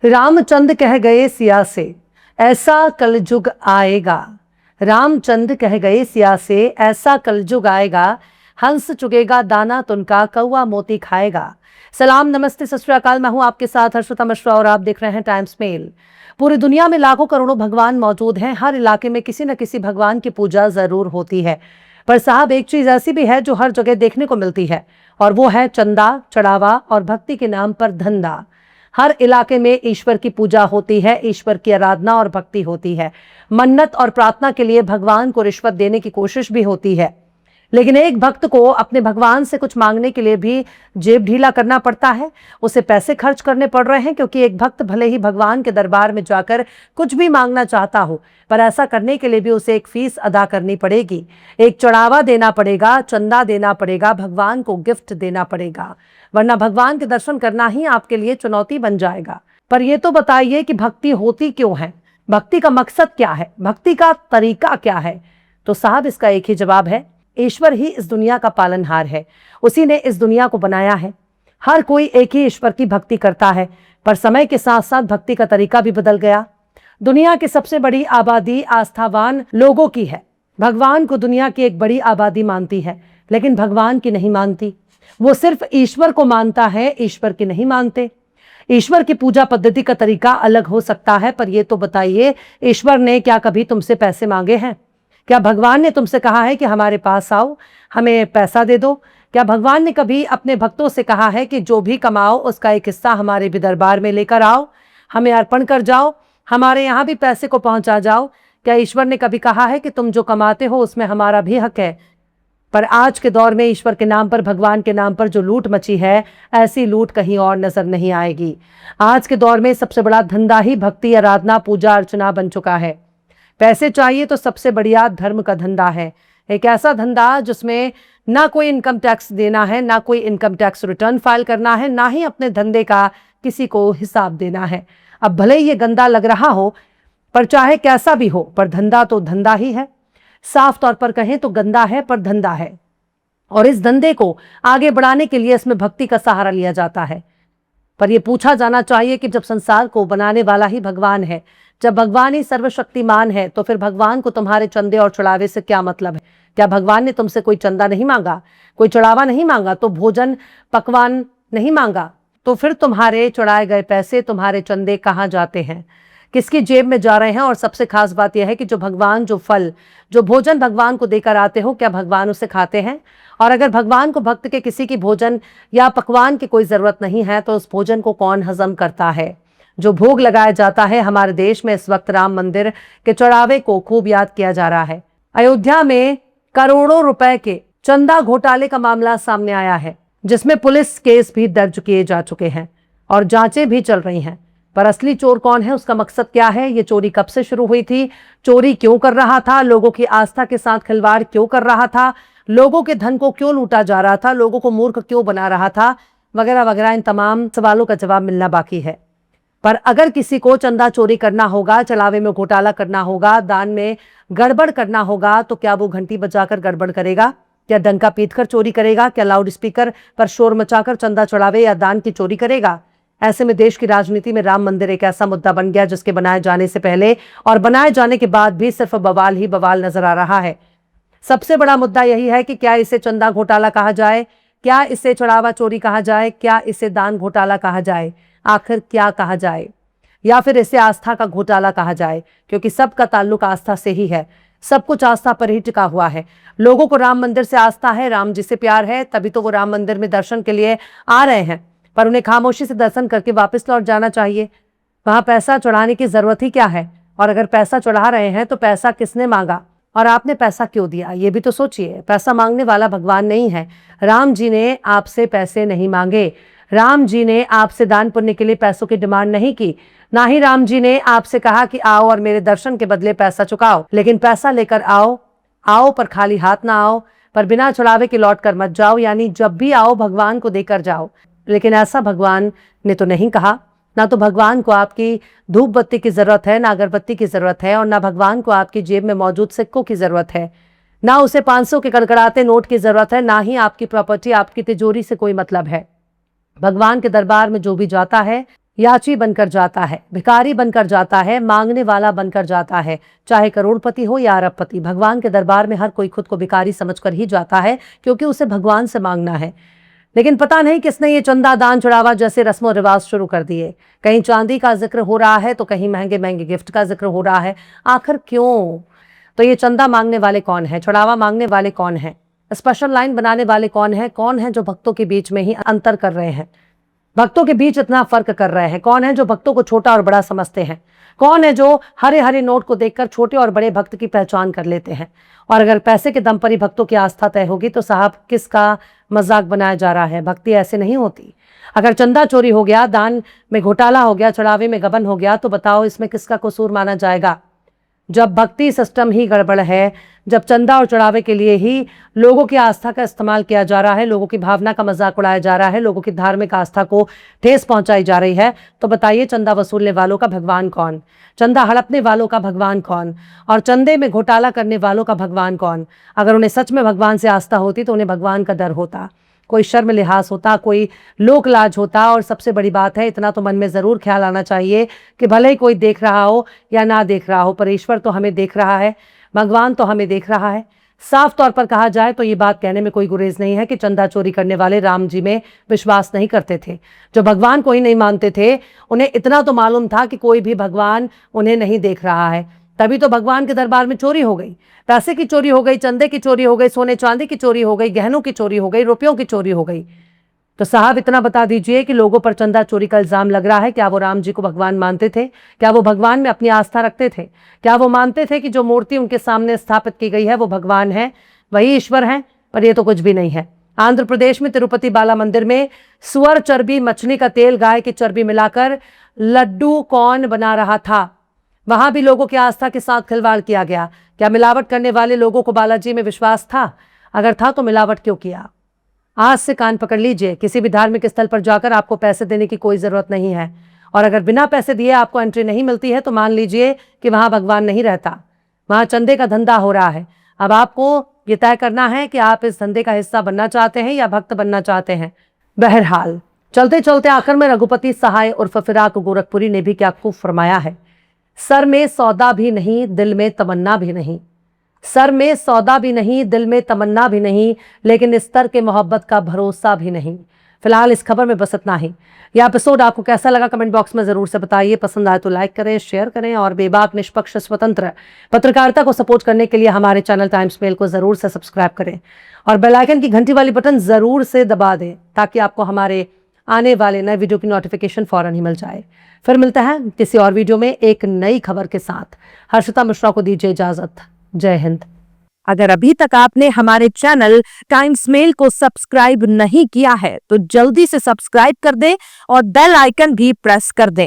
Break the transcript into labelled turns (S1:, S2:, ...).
S1: रामचंद्र कह गए सिया से ऐसा कलयुग आएगा। रामचंद्र कह गए सिया से ऐसा कलयुग आएगा। हंस चुगेगा दाना तुनका, कौवा मोती खाएगा। सलाम, नमस्ते, सत श्री अकाल। मैं हूं आपके साथ हर्षिता मिश्रा और आप देख रहे हैं टाइम्स मेल। पूरी दुनिया में लाखों करोड़ों भगवान मौजूद हैं। हर इलाके में किसी न किसी भगवान की पूजा जरूर होती है। पर साहब, एक चीज ऐसी भी है जो हर जगह देखने को मिलती है, और वो है चंदा, चढ़ावा और भक्ति के नाम पर धंधा। हर इलाके में ईश्वर की पूजा होती है, ईश्वर की आराधना और भक्ति होती है। मन्नत और प्रार्थना के लिए भगवान को रिश्वत देने की कोशिश भी होती है। लेकिन एक भक्त को अपने भगवान से कुछ मांगने के लिए भी जेब ढीला करना पड़ता है, उसे पैसे खर्च करने पड़ रहे हैं, क्योंकि एक भक्त भले ही भगवान के दरबार में जाकर कुछ भी मांगना चाहता हो, पर ऐसा करने के लिए भी उसे एक फीस अदा करनी पड़ेगी, एक चढ़ावा देना पड़ेगा, चंदा देना पड़ेगा, भगवान को गिफ्ट देना पड़ेगा, वरना भगवान के दर्शन करना ही आपके लिए चुनौती बन जाएगा। पर यह तो बताइए कि भक्ति होती क्यों है, भक्ति का मकसद क्या है, भक्ति का तरीका क्या है? तो साहब, इसका एक ही जवाब है, ईश्वर ही इस दुनिया का पालनहार है। उसी ने इस दुनिया को बनाया है। हर कोई एक ही ईश्वर की भक्ति करता है, पर समय के साथ साथ भक्ति का तरीका भी बदल गया। दुनिया की सबसे बड़ी आबादी आस्थावान लोगों की है। भगवान को दुनिया की एक बड़ी आबादी मानती है, लेकिन भगवान की नहीं मानती। वो सिर्फ ईश्वर को मानता है, ईश्वर की नहीं मानते। ईश्वर की पूजा पद्धति का तरीका अलग हो सकता है, पर यह तो बताइए, ईश्वर ने क्या कभी तुमसे पैसे मांगे हैं? क्या भगवान ने तुमसे कहा है कि हमारे पास आओ, हमें पैसा दे दो? क्या भगवान ने कभी अपने भक्तों से कहा है कि जो भी कमाओ उसका एक हिस्सा हमारे भी दरबार में लेकर आओ, हमें अर्पण कर जाओ, हमारे यहाँ भी पैसे को पहुंचा जाओ? क्या ईश्वर ने कभी कहा है कि तुम जो कमाते हो उसमें हमारा भी हक है? पर आज के दौर में ईश्वर के नाम पर, भगवान के नाम पर जो लूट मची है, ऐसी लूट कहीं और नजर नहीं आएगी। आज के दौर में सबसे बड़ा धंधा ही भक्ति, आराधना, पूजा अर्चना बन चुका है। पैसे चाहिए तो सबसे बढ़िया धर्म का धंधा है। एक ऐसा धंधा जिसमें ना कोई इनकम टैक्स देना है, ना कोई इनकम टैक्स रिटर्न फाइल करना है, ना ही अपने धंधे का किसी को हिसाब देना है। अब भले ही ये गंदा लग रहा हो, पर चाहे कैसा भी हो, पर धंधा तो धंधा ही है। साफ तौर पर कहें तो गंदा है, पर धंधा है। और इस धंधे को आगे बढ़ाने के लिए इसमें भक्ति का सहारा लिया जाता है। पर यह पूछा जाना चाहिए कि जब संसार को बनाने वाला ही भगवान है, जब भगवान ही सर्वशक्तिमान है, तो फिर भगवान को तुम्हारे चंदे और चढ़ावे से क्या मतलब है? क्या भगवान ने तुमसे कोई चंदा नहीं मांगा, कोई चढ़ावा नहीं मांगा, तो भोजन पकवान नहीं मांगा? तो फिर तुम्हारे चढ़ाए गए पैसे, तुम्हारे चंदे कहाँ जाते हैं, किसकी जेब में जा रहे हैं? और सबसे खास बात यह है कि जो भगवान, जो फल, जो भोजन भगवान को देकर आते हो, क्या भगवान उसे खाते हैं? और अगर भगवान को भक्त के किसी की भोजन या पकवान की कोई जरूरत नहीं है, तो उस भोजन को कौन हजम करता है? जो भोग लगाया जाता है हमारे देश में इस वक्त राम मंदिर के चढ़ावे को खूब याद किया जा रहा है। अयोध्या में करोड़ों रुपए के चंदा घोटाले का मामला सामने आया है, जिसमें पुलिस केस भी दर्ज किए जा चुके हैं और जांचें भी चल रही हैं। पर असली चोर कौन है, उसका मकसद क्या है, ये चोरी कब से शुरू हुई थी, चोरी क्यों कर रहा था, लोगों की आस्था के साथ खिलवाड़ क्यों कर रहा था, लोगों के धन को क्यों लूटा जा रहा था, लोगों को मूर्ख क्यों बना रहा था, वगैरह वगैरह। इन तमाम सवालों का जवाब मिलना बाकी है। पर अगर किसी को चंदा चोरी करना होगा, चढ़ावे में घोटाला करना होगा, दान में गड़बड़ करना होगा, तो क्या वो घंटी बजाकर गड़बड़ करेगा? क्या डंका पीटकर चोरी करेगा? क्या लाउड स्पीकर पर शोर मचाकर चंदा चढ़ावे या दान की चोरी करेगा? ऐसे में देश की राजनीति में राम मंदिर एक ऐसा मुद्दा बन गया जिसके बनाए जाने से पहले और बनाए जाने के बाद भी सिर्फ बवाल ही बवाल नजर आ रहा है। सबसे बड़ा मुद्दा यही है कि क्या इसे चंदा घोटाला कहा जाए, क्या इसे चढ़ावा चोरी कहा जाए, क्या इसे दान घोटाला कहा जाए, आखिर क्या कहा जाए? या फिर इसे आस्था का घोटाला कहा जाए, क्योंकि सबका ताल्लुक आस्था से ही है। सब कुछ आस्था पर ही टिका हुआ है। लोगों को राम मंदिर से आस्था है, राम जी से प्यार है, तभी तो वो राम मंदिर में दर्शन के लिए आ रहे हैं। पर उन्हें खामोशी से दर्शन करके वापस लौट जाना चाहिए। वहां पैसा चढ़ाने की जरूरत ही क्या है? और अगर पैसा चढ़ा रहे हैं तो पैसा किसने मांगा और आपने पैसा क्यों दिया, ये भी तो सोचिए। पैसा मांगने वाला भगवान नहीं है। राम जी ने आपसे पैसे नहीं मांगे, राम जी ने आपसे दान पुण्य के लिए पैसों की डिमांड नहीं की, ना ही राम जी ने आपसे कहा कि आओ और मेरे दर्शन के बदले पैसा चुकाओ। लेकिन पैसा लेकर आओ, आओ पर खाली हाथ ना आओ, पर बिना चढ़ावे के लौट कर मत जाओ। यानी जब भी आओ भगवान को देकर जाओ। लेकिन ऐसा भगवान ने तो नहीं कहा। ना तो भगवान को आपकी धूप बत्ती की जरूरत है, ना अगरबत्ती की जरूरत है, और ना भगवान को आपकी जेब में मौजूद सिक्कों की जरूरत है, ना उसे 500 के कड़कड़ाते नोट की जरूरत है, ना ही आपकी प्रॉपर्टी, आपकी तिजोरी से कोई मतलब है। भगवान के दरबार में जो भी जाता है याची बनकर जाता है, भिखारी बनकर जाता है, मांगने वाला बनकर जाता है। चाहे करोड़पति हो या अरबपति, भगवान के दरबार में हर कोई खुद को भिखारी समझकर ही जाता है, क्योंकि उसे भगवान से मांगना है। लेकिन पता नहीं किसने ये चंदा, दान, चढ़ावा जैसे रस्मों रिवाज शुरू कर दिए। कहीं चांदी का जिक्र हो रहा है तो कहीं महंगे महंगे गिफ्ट का जिक्र हो रहा है। आखिर क्यों? तो ये चंदा मांगने वाले कौन है, चढ़ावा मांगने वाले कौन है, स्पेशल लाइन बनाने वाले कौन है? कौन है जो भक्तों के बीच में ही अंतर कर रहे हैं, भक्तों के बीच इतना फर्क कर रहे हैं? कौन है जो भक्तों को छोटा और बड़ा समझते हैं? कौन है जो हरे हरे नोट को देखकर छोटे और बड़े भक्त की पहचान कर लेते हैं? और अगर पैसे के दम पर ही भक्तों की आस्था तय होगी तो साहब किसका मजाक बनाया जा रहा है? भक्ति ऐसे नहीं होती। अगर चंदा चोरी हो गया, दान में घोटाला हो गया, चढ़ावे में गबन हो गया, तो बताओ इसमें किसका कसूर माना जाएगा? जब भक्ति सिस्टम ही गड़बड़ है, जब चंदा और चढ़ावे के लिए ही लोगों की आस्था का इस्तेमाल किया जा रहा है, लोगों की भावना का मजाक उड़ाया जा रहा है, लोगों की धार्मिक आस्था को ठेस पहुंचाई जा रही है, तो बताइए चंदा वसूलने वालों का भगवान कौन? चंदा हड़पने वालों का भगवान कौन? और चंदे में घोटाला करने वालों का भगवान कौन? अगर उन्हें सच में भगवान से आस्था होती तो उन्हें भगवान का डर होता, कोई शर्म लिहाज होता, कोई लोक लाज होता। और सबसे बड़ी बात है, इतना तो मन में जरूर ख्याल आना चाहिए कि भले ही कोई देख रहा हो या ना देख रहा हो, पर ईश्वर तो हमें देख रहा है, भगवान तो हमें देख रहा है। साफ तौर पर कहा जाए तो ये बात कहने में कोई गुरेज नहीं है कि चंदा चोरी करने वाले राम जी में विश्वास नहीं करते थे। जो भगवान को ही नहीं मानते थे, उन्हें इतना तो मालूम था कि कोई भी भगवान उन्हें नहीं देख रहा है। तभी तो भगवान के दरबार में चोरी हो गई, पैसे की चोरी हो गई, चंदे की चोरी हो गई, सोने चांदी की चोरी हो गई, गहनों की चोरी हो गई, रुपयों की चोरी हो गई। तो साहब इतना बता दीजिए कि लोगों पर चंदा चोरी का इल्जाम लग रहा है, क्या वो राम जी को भगवान मानते थे? क्या वो भगवान में अपनी आस्था रखते थे? क्या वो मानते थे कि जो मूर्ति उनके सामने स्थापित की गई है वो भगवान है, वही ईश्वर है? पर ये तो कुछ भी नहीं है। आंध्र प्रदेश में तिरुपति बाला मंदिर में सुअर चर्बी, मछली का तेल, गाय की चर्बी मिलाकर लड्डू कौन बना रहा था? वहां भी लोगों की आस्था के साथ खिलवाड़ किया गया। क्या मिलावट करने वाले लोगों को बालाजी में विश्वास था? अगर था तो मिलावट क्यों किया? आज से कान पकड़ लीजिए, किसी भी धार्मिक स्थल पर जाकर आपको पैसे देने की कोई जरूरत नहीं है। और अगर बिना पैसे दिए आपको एंट्री नहीं मिलती है तो मान लीजिए कि वहां भगवान नहीं रहता, वहां चंदे का धंधा हो रहा है। अब आपको ये तय करना है कि आप इस धंधे का हिस्सा बनना चाहते हैं या भक्त बनना चाहते हैं। बहरहाल चलते चलते आखिर में रघुपति सहाय उर्फ फिराक गोरखपुरी ने भी क्या खूब फरमाया है, सर में सौदा भी नहीं, दिल में तमन्ना भी नहीं। सर में सौदा भी नहीं, दिल में तमन्ना भी नहीं, लेकिन इस स्तर के मोहब्बत का भरोसा भी नहीं। फिलहाल इस खबर में बस इतना ही। यह एपिसोड आपको कैसा लगा कमेंट बॉक्स में जरूर से बताइए। पसंद आए तो लाइक करें, शेयर करें और बेबाक, निष्पक्ष, स्वतंत्र पत्रकारिता को सपोर्ट करने के लिए हमारे चैनल टाइम्स मेल को जरूर से सब्सक्राइब करें और बेल आइकन की घंटी वाली बटन जरूर से दबा दें ताकि आपको हमारे आने वाले नए वीडियो की नोटिफिकेशन फौरन ही मिल जाए। फिर मिलते हैं किसी और वीडियो में एक नई खबर के साथ। हर्षिता मिश्रा को दीजिए इजाजत। जय हिंद।
S2: अगर अभी तक आपने हमारे चैनल टाइम्स मेल को सब्सक्राइब नहीं किया है तो जल्दी से सब्सक्राइब कर दें और बेल आइकन भी प्रेस कर दें।